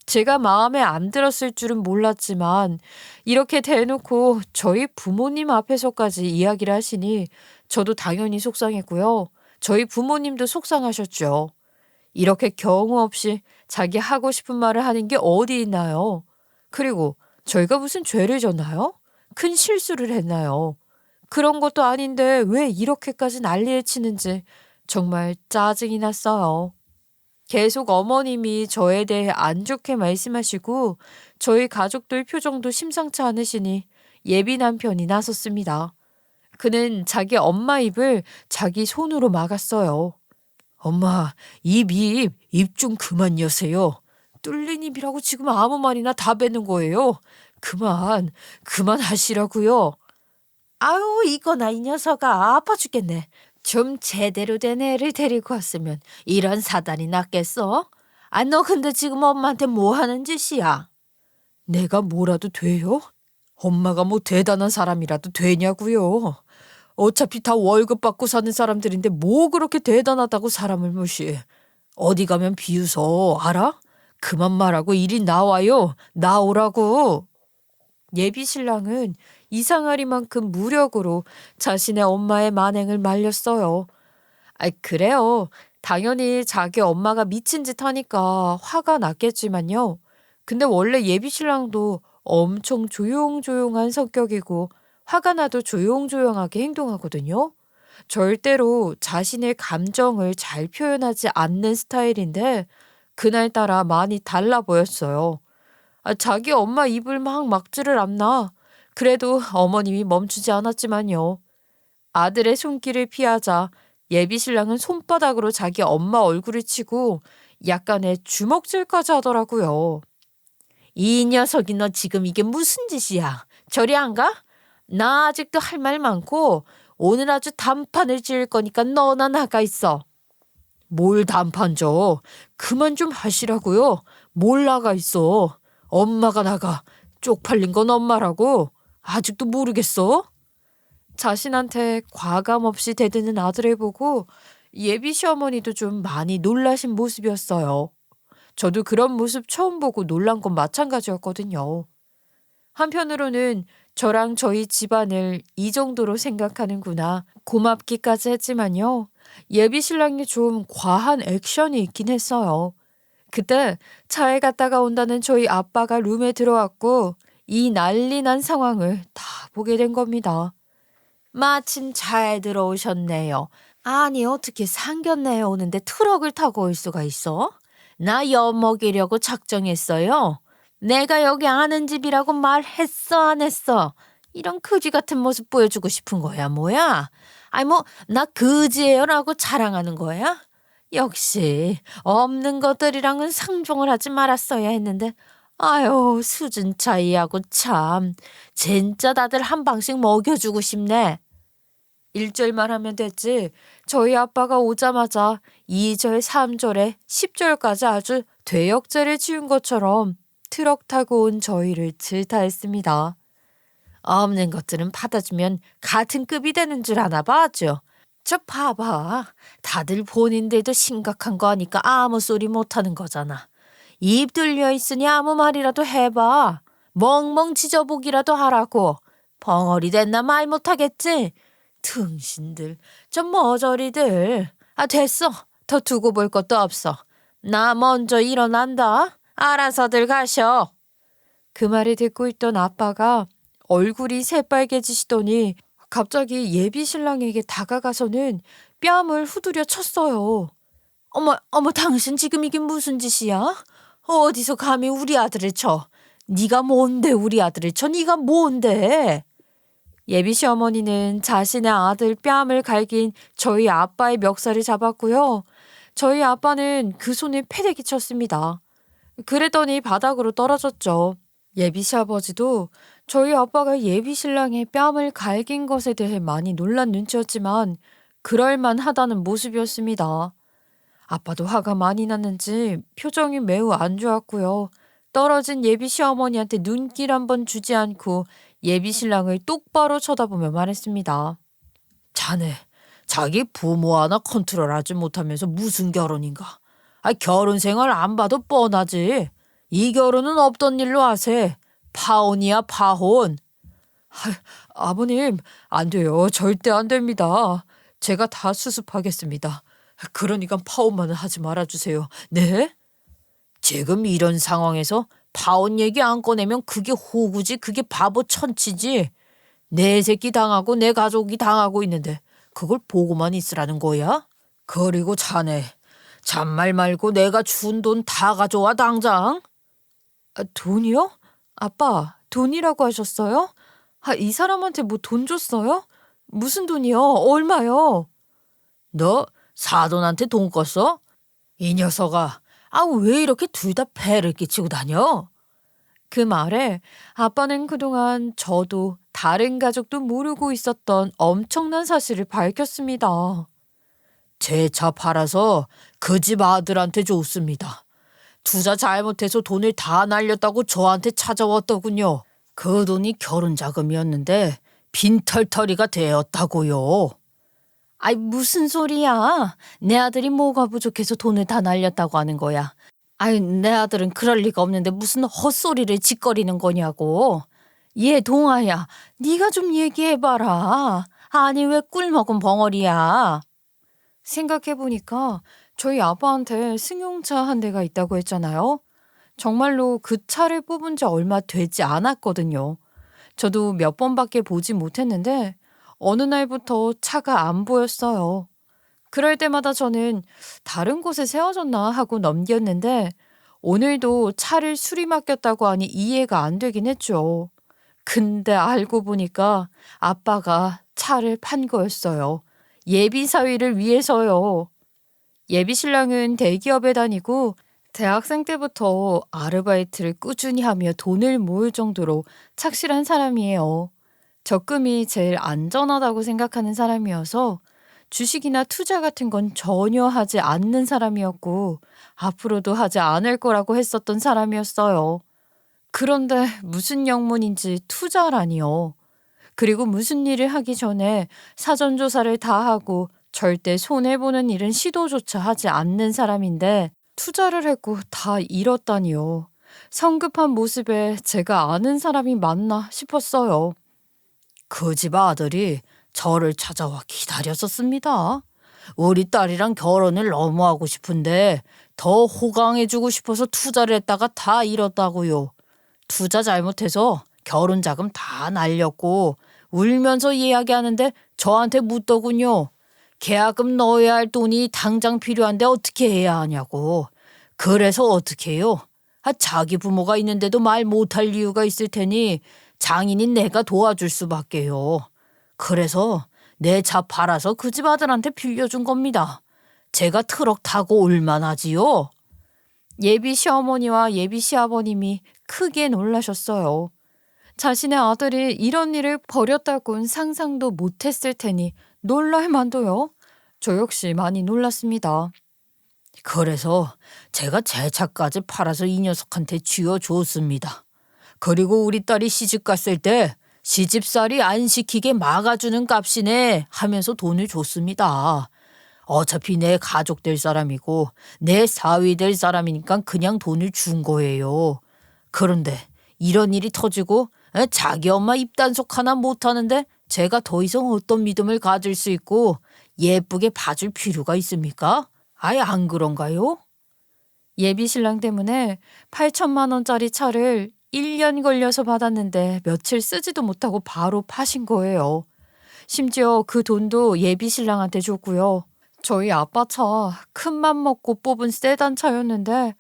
C: 제가 마음에 안 들었을 줄은 몰랐지만 이렇게 대놓고 저희 부모님 앞에서까지 이야기를 하시니 저도 당연히 속상했고요. 저희 부모님도 속상하셨죠. 이렇게 경우 없이 자기 하고 싶은 말을 하는 게 어디 있나요? 그리고 저희가 무슨 죄를 졌나요? 큰 실수를 했나요? 그런 것도 아닌데 왜 이렇게까지 난리를 치는지 정말 짜증이 났어요. 계속 어머님이 저에 대해 안 좋게 말씀하시고 저희 가족들 표정도 심상치 않으시니 예비 남편이 나섰습니다. 그는 자기 엄마 입을 자기 손으로 막았어요. 엄마, 입 좀 그만 여세요. 뚫린 입이라고 지금 아무 말이나 다 뱉는 거예요. 그만 하시라고요. 아유, 이거나 이 녀석아, 아파 죽겠네. 좀 제대로 된 애를 데리고 왔으면 이런 사단이 났겠어? 아, 너 근데 지금 엄마한테 뭐 하는 짓이야? 내가 뭐라도 돼요? 엄마가 뭐 대단한 사람이라도 되냐고요. 어차피 다 월급 받고 사는 사람들인데 뭐 그렇게 대단하다고 사람을 무시해. 어디 가면 비웃어, 알아? 그만 말하고 이리 나와요. 나오라고. 예비 신랑은 이상하리만큼 무력으로 자신의 엄마의 만행을 말렸어요. 그래요. 당연히 자기 엄마가 미친 짓 하니까 화가 났겠지만요. 근데 원래 예비 신랑도 엄청 조용조용한 성격이고 화가 나도 조용조용하게 행동하거든요. 절대로 자신의 감정을 잘 표현하지 않는 스타일인데 그날따라 많이 달라 보였어요. 자기 엄마 입을 막 막지를 않나. 그래도 어머님이 멈추지 않았지만요. 아들의 손길을 피하자 예비 신랑은 손바닥으로 자기 엄마 얼굴을 치고 약간의 주먹질까지 하더라고요. 이 녀석이 너 지금 이게 무슨 짓이야? 저리 안 가? 나 아직도 할 말 많고 오늘 아주 단판을 지을 거니까 너나 나가 있어. 뭘 단판 줘? 그만 좀 하시라고요. 뭘 나가 있어? 엄마가 나가. 쪽팔린 건 엄마라고. 아직도 모르겠어? 자신한테 과감 없이 대드는 아들을 보고 예비 시어머니도 좀 많이 놀라신 모습이었어요. 저도 그런 모습 처음 보고 놀란 건 마찬가지였거든요. 한편으로는 저랑 저희 집안을 이 정도로 생각하는구나 고맙기까지 했지만요. 예비 신랑이 좀 과한 액션이 있긴 했어요. 그때 차에 갔다가 온다는 저희 아빠가 룸에 들어왔고 이 난리 난 상황을 다 보게 된 겁니다. 마침 잘 들어오셨네요. 아니 어떻게 상견례에 오는데 트럭을 타고 올 수가 있어? 나 엿먹이려고 작정했어요. 내가 여기 아는 집이라고 말했어 안 했어? 이런 거지 같은 모습 보여주고 싶은 거야 뭐야? 아니 뭐 나 거지예요라고 자랑하는 거야? 역시 없는 것들이랑은 상종을 하지 말았어야 했는데 아유 수준 차이하고 참 진짜 다들 한 방씩 먹여주고 싶네. 1절만 하면 됐지. 저희 아빠가 오자마자 2절, 3절에 10절까지 아주 되역죄를 지은 것처럼 트럭 타고 온 저희를 질타했습니다. 없는 것들은 받아주면 같은 급이 되는 줄 아나 봐죠. 저 봐봐. 다들 본인들도 심각한 거 하니까 아무 소리 못하는 거잖아. 입 들려 있으니 아무 말이라도 해봐. 멍멍 짖어보기라도 하라고. 벙어리 됐나 말 못하겠지? 등신들, 좀 머저리들. 아 됐어. 더 두고 볼 것도 없어. 나 먼저 일어난다. 알아서들 가셔. 그 말을 듣고 있던 아빠가 얼굴이 새빨개지시더니 갑자기 예비 신랑에게 다가가서는 뺨을 후두려 쳤어요. 어머, 당신 지금 이게 무슨 짓이야? 어디서 감히 우리 아들을 쳐? 네가 뭔데 우리 아들을 쳐? 네가 뭔데? 예비 시어머니는 자신의 아들 뺨을 갈긴 저희 아빠의 멱살을 잡았고요. 저희 아빠는 그 손에 패대기 쳤습니다. 그랬더니 바닥으로 떨어졌죠. 예비 시아버지도 저희 아빠가 예비 신랑의 뺨을 갈긴 것에 대해 많이 놀란 눈치였지만 그럴만하다는 모습이었습니다. 아빠도 화가 많이 났는지 표정이 매우 안 좋았고요. 떨어진 예비 시어머니한테 눈길 한번 주지 않고 예비 신랑을 똑바로 쳐다보며 말했습니다. 자네, 자기 부모 하나 컨트롤하지 못하면서 무슨 결혼인가? 결혼 생활 안 봐도 뻔하지. 이 결혼은 없던 일로 하세. 파혼이야 파혼. 아버님, 안 돼요. 절대 안 됩니다. 제가 다 수습하겠습니다. 그러니까 파혼만은 하지 말아주세요. 네? 지금 이런 상황에서 파혼 얘기 안 꺼내면 그게 호구지, 그게 바보 천치지. 내 새끼 당하고 내 가족이 당하고 있는데 그걸 보고만 있으라는 거야? 그리고 자네, 잔말 말고 내가 준 돈 다 가져와 당장. 돈이요? 아빠, 돈이라고 하셨어요? 이 사람한테 뭐 돈 줬어요? 무슨 돈이요? 얼마요? 너 사돈한테 돈 껐어? 이 녀석아, 왜 이렇게 둘 다 패를 끼치고 다녀? 그 말에 아빠는 그동안 저도 다른 가족도 모르고 있었던 엄청난 사실을 밝혔습니다. 제 차 팔아서 그 집 아들한테 줬습니다. 투자 잘못해서 돈을 다 날렸다고 저한테 찾아왔더군요. 그 돈이 결혼 자금이었는데 빈털터리가 되었다고요. 무슨 소리야. 내 아들이 뭐가 부족해서 돈을 다 날렸다고 하는 거야. 내 아들은 그럴 리가 없는데 무슨 헛소리를 짓거리는 거냐고. 얘 동아야, 네가 좀 얘기해봐라. 아니 왜 꿀먹은 벙어리야. 생각해보니까 저희 아빠한테 승용차 한 대가 있다고 했잖아요. 정말로 그 차를 뽑은 지 얼마 되지 않았거든요. 저도 몇 번밖에 보지 못했는데 어느 날부터 차가 안 보였어요. 그럴 때마다 저는 다른 곳에 세워졌나 하고 넘겼는데 오늘도 차를 수리 맡겼다고 하니 이해가 안 되긴 했죠. 근데 알고 보니까 아빠가 차를 판 거였어요. 예비 사위를 위해서요. 예비 신랑은 대기업에 다니고 대학생 때부터 아르바이트를 꾸준히 하며 돈을 모을 정도로 착실한 사람이에요. 적금이 제일 안전하다고 생각하는 사람이어서 주식이나 투자 같은 건 전혀 하지 않는 사람이었고 앞으로도 하지 않을 거라고 했었던 사람이었어요. 그런데 무슨 영문인지 투자라니요. 그리고 무슨 일을 하기 전에 사전조사를 다 하고 절대 손해보는 일은 시도조차 하지 않는 사람인데 투자를 했고 다 잃었다니요. 성급한 모습에 제가 아는 사람이 맞나 싶었어요.
B: 그 집 아들이 저를 찾아와 기다렸었습니다. 우리 딸이랑 결혼을 너무 하고 싶은데 더 호강해주고 싶어서 투자를 했다가 다 잃었다고요. 투자 잘못해서 결혼 자금 다 날렸고 울면서 이야기하는데 저한테 묻더군요. 계약금 넣어야 할 돈이 당장 필요한데 어떻게 해야 하냐고. 그래서 어떻게 해요? 자기 부모가 있는데도 말 못할 이유가 있을 테니 장인인 내가 도와줄 수밖에요. 그래서 내 차 팔아서 그 집 아들한테 빌려준 겁니다. 제가 트럭 타고 올만하지요?
C: 예비 시어머니와 예비 시아버님이 크게 놀라셨어요. 자신의 아들이 이런 일을 벌였다곤 상상도 못했을 테니 놀랄 만도요. 저 역시 많이 놀랐습니다.
B: 그래서 제가 제 차까지 팔아서 이 녀석한테 쥐어줬습니다. 그리고 우리 딸이 시집 갔을 때 시집살이 안 시키게 막아주는 값이네 하면서 돈을 줬습니다. 어차피 내 가족 될 사람이고 내 사위 될 사람이니까 그냥 돈을 준 거예요. 그런데 이런 일이 터지고 자기 엄마 입단속 하나 못하는데 제가 더 이상 어떤 믿음을 가질 수 있고 예쁘게 봐줄 필요가 있습니까? 아예 안 그런가요?
C: 예비 신랑 때문에 8천만 원짜리 차를 1년 걸려서 받았는데 며칠 쓰지도 못하고 바로 파신 거예요. 심지어 그 돈도 예비 신랑한테 줬고요. 저희 아빠 차 큰맘 먹고 뽑은 세단 차였는데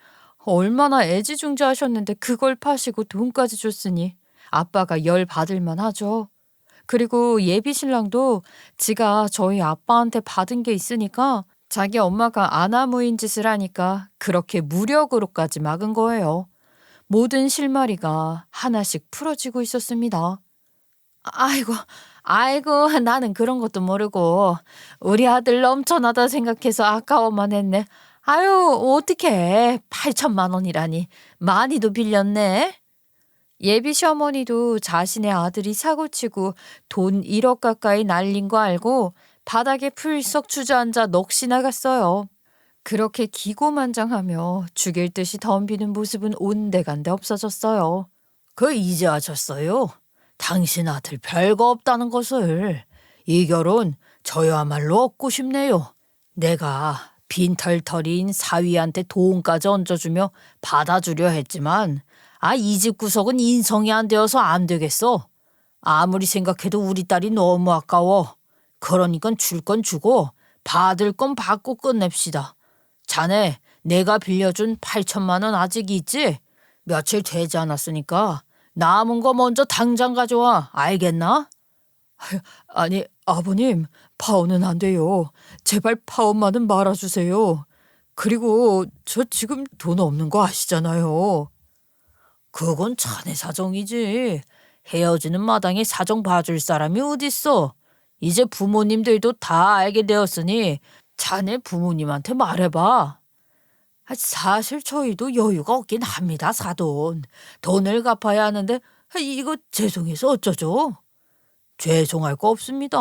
C: 얼마나 애지중지하셨는데 그걸 파시고 돈까지 줬으니 아빠가 열 받을만 하죠. 그리고 예비 신랑도 지가 저희 아빠한테 받은 게 있으니까 자기 엄마가 아나무인 짓을 하니까 그렇게 무력으로까지 막은 거예요. 모든 실마리가 하나씩 풀어지고 있었습니다. 아이고, 나는 그런 것도 모르고 우리 아들 넘쳐나다 생각해서 아까워만 했네. 아유, 어떡해. 8천만 원이라니. 많이도 빌렸네. 예비 시어머니도 자신의 아들이 사고치고 돈 1억 가까이 날린 거 알고 바닥에 풀썩 주저앉아 넋이 나갔어요. 그렇게 기고만장하며 죽일 듯이 덤비는 모습은 온데간데 없어졌어요.
B: 이제 아셨어요? 당신 아들 별거 없다는 것을. 이 결혼 저야말로 얻고 싶네요. 내가 빈털터리인 사위한테 돈까지 얹어주며 받아주려 했지만 이 집 구석은 인성이 안 되어서 안 되겠어. 아무리 생각해도 우리 딸이 너무 아까워. 그러니까 줄 건 주고 받을 건 받고 끝냅시다. 자네 내가 빌려준 8천만 원 아직 있지? 며칠 되지 않았으니까 남은 거 먼저 당장 가져와. 알겠나? 아니 아버님, 파혼은 안 돼요. 제발 파혼만은 말아주세요. 그리고 저 지금 돈 없는 거 아시잖아요. 그건 자네 사정이지. 헤어지는 마당에 사정 봐줄 사람이 어딨어. 이제 부모님들도 다 알게 되었으니 자네 부모님한테 말해봐. 사실 저희도 여유가 없긴 합니다, 사돈. 돈을 갚아야 하는데 이거 죄송해서 어쩌죠? 죄송할 거 없습니다.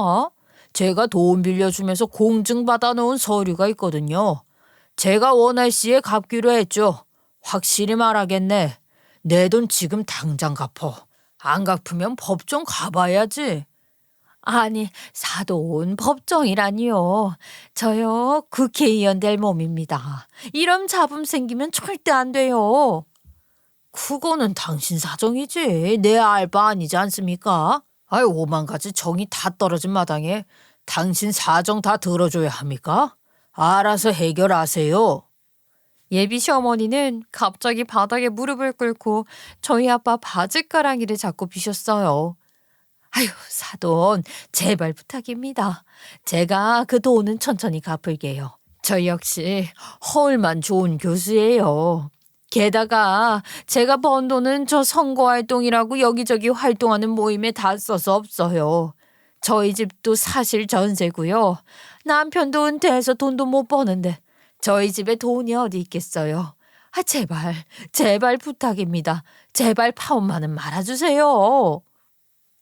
B: 제가 돈 빌려주면서 공증받아 놓은 서류가 있거든요. 제가 원할 시에 갚기로 했죠. 확실히 말하겠네. 내 돈 지금 당장 갚어. 안 갚으면 법정 가봐야지.
C: 아니, 사돈 법정이라니요. 저요, 국회의원 될 몸입니다. 이런 잡음 생기면 절대 안 돼요.
B: 그거는 당신 사정이지. 내 알바 아니지 않습니까? 오만 가지 정이 다 떨어진 마당에 당신 사정 다 들어줘야 합니까? 알아서 해결하세요.
C: 예비 시어머니는 갑자기 바닥에 무릎을 꿇고 저희 아빠 바짓가랑이를 잡고 비셨어요. 아유, 사돈, 제발 부탁입니다. 제가 그 돈은 천천히 갚을게요. 저 역시 허울만 좋은 교수예요. 게다가 제가 번 돈은 저 선거활동이라고 여기저기 활동하는 모임에 다 써서 없어요. 저희 집도 사실 전세고요. 남편도 은퇴해서 돈도 못 버는데 저희 집에 돈이 어디 있겠어요. 제발 부탁입니다. 제발 파혼만은 말아주세요.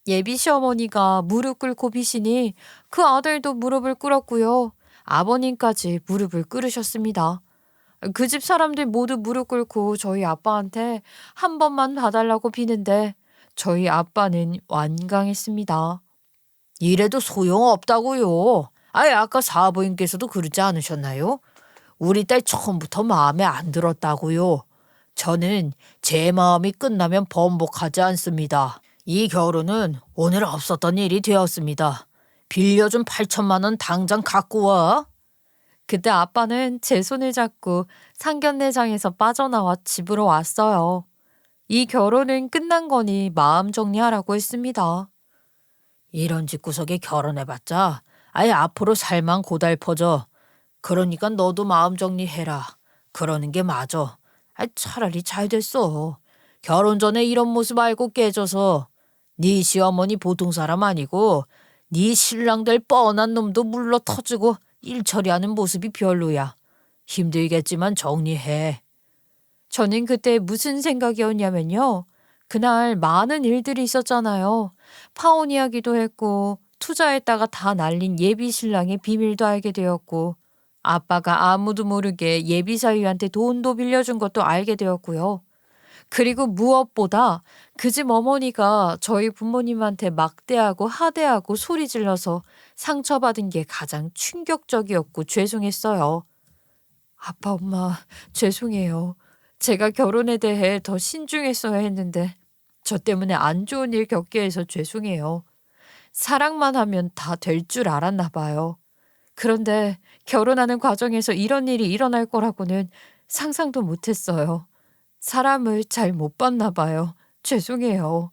C: 예비 시어머니가 무릎 꿇고 비시니 그 아들도 무릎을 꿇었고요. 아버님까지 무릎을 꿇으셨습니다. 그 집 사람들 모두 무릎 꿇고 저희 아빠한테 한 번만 봐달라고 비는데 저희 아빠는 완강했습니다.
B: 이래도 소용없다고요. 아예 아까 사부인께서도 그러지 않으셨나요? 우리 딸 처음부터 마음에 안 들었다고요. 저는 제 마음이 끝나면 번복하지 않습니다. 이 결혼은 오늘 없었던 일이 되었습니다. 빌려준 8천만 원 당장 갖고 와.
C: 그때 아빠는 제 손을 잡고 상견례장에서 빠져나와 집으로 왔어요. 이 결혼은 끝난 거니 마음 정리하라고 했습니다.
B: 이런 집구석에 결혼해봤자 아예 앞으로 살만 고달퍼져. 그러니까 너도 마음 정리해라. 그러는 게 맞아. 차라리 잘 됐어. 결혼 전에 이런 모습 알고 깨져서 네 시어머니 보통 사람 아니고 네 신랑 될 뻔한 놈도 물러 터지고 일 처리하는 모습이 별로야. 힘들겠지만 정리해.
C: 저는 그때 무슨 생각이었냐면요. 그날 많은 일들이 있었잖아요. 파혼 이야기도 했고 투자했다가 다 날린 예비 신랑의 비밀도 알게 되었고 아빠가 아무도 모르게 예비 사위한테 돈도 빌려준 것도 알게 되었고요. 그리고 무엇보다 그 집 어머니가 저희 부모님한테 막대하고 하대하고 소리 질러서 상처받은 게 가장 충격적이었고 죄송했어요. 아빠, 엄마, 죄송해요. 제가 결혼에 대해 더 신중했어야 했는데 저 때문에 안 좋은 일 겪게 해서 죄송해요. 사랑만 하면 다 될 줄 알았나 봐요. 그런데 결혼하는 과정에서 이런 일이 일어날 거라고는 상상도 못했어요. 사람을 잘 못 봤나 봐요. 죄송해요.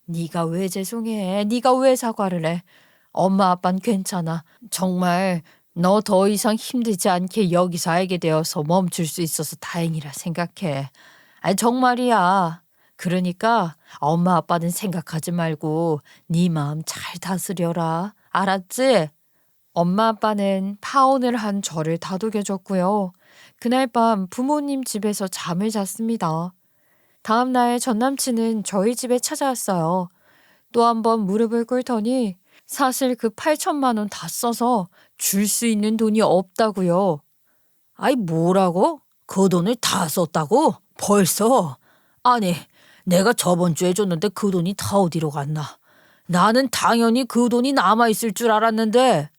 C: 네가 왜 죄송해? 네가 왜 사과를 해? 엄마 아빠는 괜찮아. 정말 너 더 이상 힘들지 않게 여기서 알게 되어서 멈출 수 있어서 다행이라 생각해. 정말이야. 그러니까 엄마 아빠는 생각하지 말고 네 마음 잘 다스려라. 알았지? 엄마 아빠는 파혼을 한 저를 다독여줬고요. 그날 밤 부모님 집에서 잠을 잤습니다. 다음 날 전 남친은 저희 집에 찾아왔어요. 또 한 번 무릎을 꿇더니 사실 그 8천만 원 다 써서 줄 수 있는 돈이 없다고요.
B: 뭐라고? 그 돈을 다 썼다고? 벌써? 아니, 내가 저번 주에 줬는데 그 돈이 다 어디로 갔나? 나는 당연히 그 돈이 남아있을 줄 알았는데.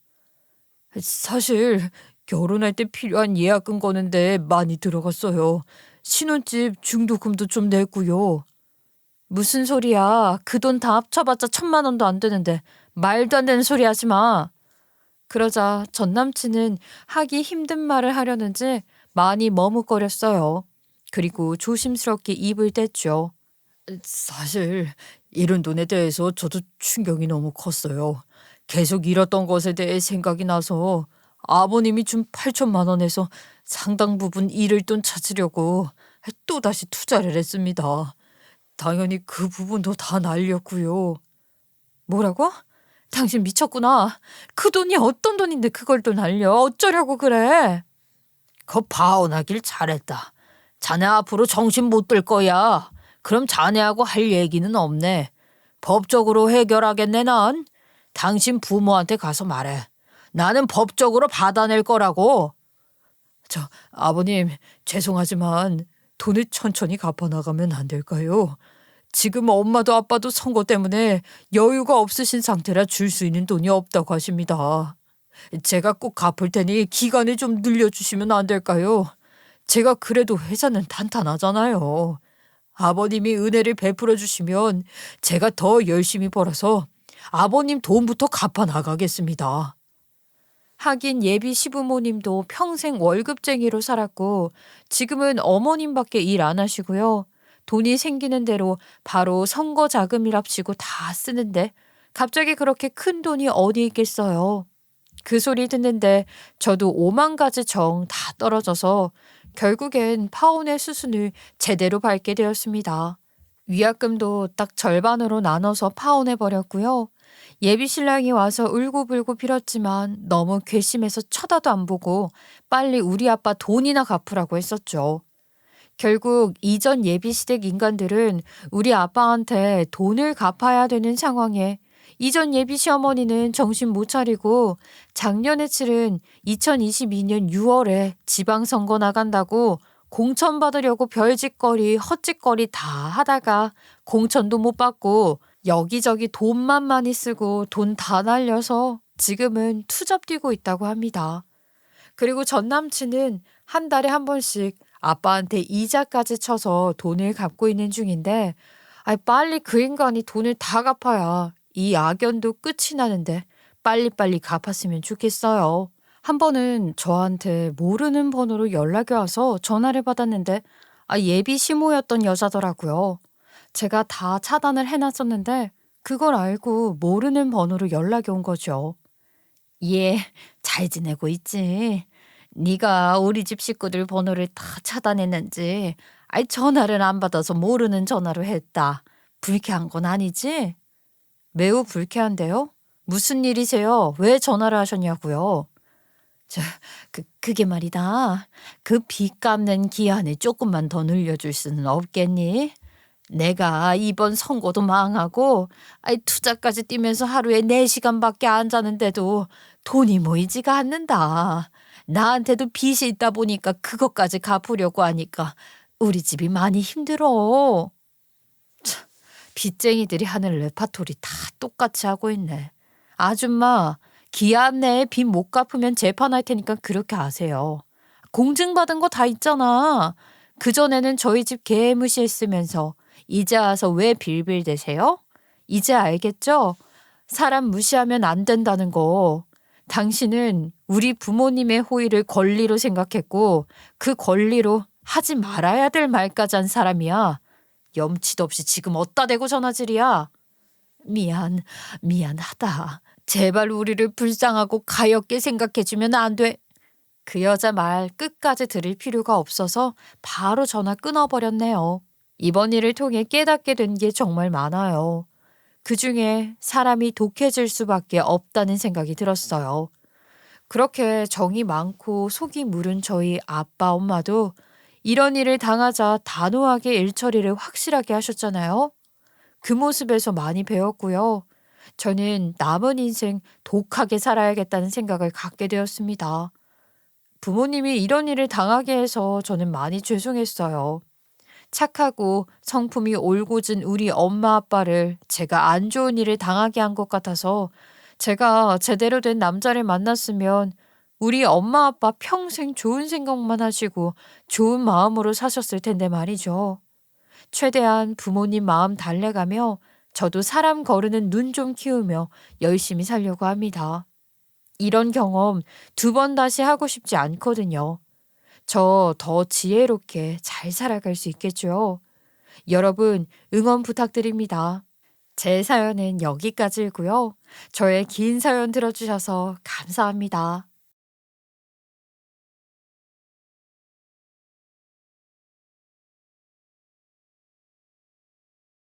C: 사실 결혼할 때 필요한 예약금 거는데 많이 들어갔어요. 신혼집 중도금도 좀 냈고요. 무슨 소리야. 그 돈 다 합쳐봤자 1,000만 원도 안 되는데 말도 안 되는 소리 하지 마. 그러자 전 남친은 하기 힘든 말을 하려는지 많이 머뭇거렸어요. 그리고 조심스럽게 입을 뗐죠.
B: 사실 이런 돈에 대해서 저도 충격이 너무 컸어요. 계속 잃었던 것에 대해 생각이 나서 아버님이 준 8천만 원에서 상당 부분 잃을 돈 찾으려고 또다시 투자를 했습니다. 당연히 그 부분도 다 날렸고요.
C: 뭐라고? 당신 미쳤구나. 그 돈이 어떤 돈인데 그걸 또 날려. 어쩌려고 그래?
B: 파혼하길 잘했다. 자네 앞으로 정신 못 들 거야. 그럼 자네하고 할 얘기는 없네. 법적으로 해결하겠네 난. 당신 부모한테 가서 말해. 나는 법적으로 받아낼 거라고. 아버님, 죄송하지만 돈을 천천히 갚아나가면 안 될까요? 지금 엄마도 아빠도 선거 때문에 여유가 없으신 상태라 줄 수 있는 돈이 없다고 하십니다. 제가 꼭 갚을 테니 기간을 좀 늘려주시면 안 될까요? 제가 그래도 회사는 탄탄하잖아요. 아버님이 은혜를 베풀어 주시면 제가 더 열심히 벌어서 아버님 돈부터 갚아 나가겠습니다.
C: 하긴 예비 시부모님도 평생 월급쟁이로 살았고 지금은 어머님밖에 일 안 하시고요. 돈이 생기는 대로 바로 선거 자금이랍시고 다 쓰는데 갑자기 그렇게 큰 돈이 어디 있겠어요. 그 소리 듣는데 저도 5만 가지 정 다 떨어져서 결국엔 파혼의 수순을 제대로 밟게 되었습니다. 위약금도 딱 절반으로 나눠서 파혼해버렸고요. 예비 신랑이 와서 울고불고 빌었지만 너무 괘씸해서 쳐다도 안 보고 빨리 우리 아빠 돈이나 갚으라고 했었죠. 결국 이전 예비 시댁 인간들은 우리 아빠한테 돈을 갚아야 되는 상황에 이전 예비 시어머니는 정신 못 차리고 작년에 치른 2022년 6월에 지방선거 나간다고 공천 받으려고 별짓거리 헛짓거리 다 하다가 공천도 못 받고 여기저기 돈만 많이 쓰고 돈 다 날려서 지금은 투잡 뛰고 있다고 합니다. 그리고 전 남친은 한 달에 한 번씩 아빠한테 이자까지 쳐서 돈을 갚고 있는 중인데 빨리 그 인간이 돈을 다 갚아야 이 악연도 끝이 나는데 빨리빨리 갚았으면 좋겠어요. 한 번은 저한테 모르는 번호로 연락이 와서 전화를 받았는데 예비 시모였던 여자더라고요. 제가 다 차단을 해놨었는데 그걸 알고 모르는 번호로 연락이 온 거죠. 예, 잘 지내고 있지. 네가 우리 집 식구들 번호를 다 차단했는지 전화를 안 받아서 모르는 전화로 했다. 불쾌한 건 아니지? 매우 불쾌한데요? 무슨 일이세요? 왜 전화를 하셨냐고요? 그게 말이다. 그 빚 갚는 기한을 조금만 더 늘려줄 수는 없겠니? 내가 이번 선거도 망하고 투자까지 뛰면서 하루에 4시간밖에 안 자는데도 돈이 모이지가 않는다. 나한테도 빚이 있다 보니까 그것까지 갚으려고 하니까 우리 집이 많이 힘들어. 빚쟁이들이 하는 레파토리 다 똑같이 하고 있네. 아줌마, 기한 내에 빚 못 갚으면 재판할 테니까 그렇게 하세요. 공증받은 거 다 있잖아. 그전에는 저희 집 개무시했으면서 이제 와서 왜 빌빌대세요? 이제 알겠죠? 사람 무시하면 안 된다는 거. 당신은 우리 부모님의 호의를 권리로 생각했고 그 권리로 하지 말아야 될 말까지 한 사람이야. 염치도 없이 지금 어디다 대고 전화질이야. 미안하다. 제발 우리를 불쌍하고 가엾게 생각해주면 안 돼. 그 여자 말 끝까지 들을 필요가 없어서 바로 전화 끊어버렸네요. 이번 일을 통해 깨닫게 된 게 정말 많아요. 그중에 사람이 독해질 수밖에 없다는 생각이 들었어요. 그렇게 정이 많고 속이 무른 저희 아빠 엄마도 이런 일을 당하자 단호하게 일 처리를 확실하게 하셨잖아요. 그 모습에서 많이 배웠고요. 저는 남은 인생 독하게 살아야겠다는 생각을 갖게 되었습니다. 부모님이 이런 일을 당하게 해서 저는 많이 죄송했어요. 착하고 성품이 올곧은 우리 엄마 아빠를 제가 안 좋은 일을 당하게 한 것 같아서 제가 제대로 된 남자를 만났으면 우리 엄마 아빠 평생 좋은 생각만 하시고 좋은 마음으로 사셨을 텐데 말이죠. 최대한 부모님 마음 달래가며 저도 사람 거르는 눈 좀 키우며 열심히 살려고 합니다. 이런 경험 2번 다시 하고 싶지 않거든요. 저 더 지혜롭게 잘 살아갈 수 있겠죠. 여러분 응원 부탁드립니다. 제 사연은 여기까지이고요. 저의 긴 사연 들어주셔서 감사합니다.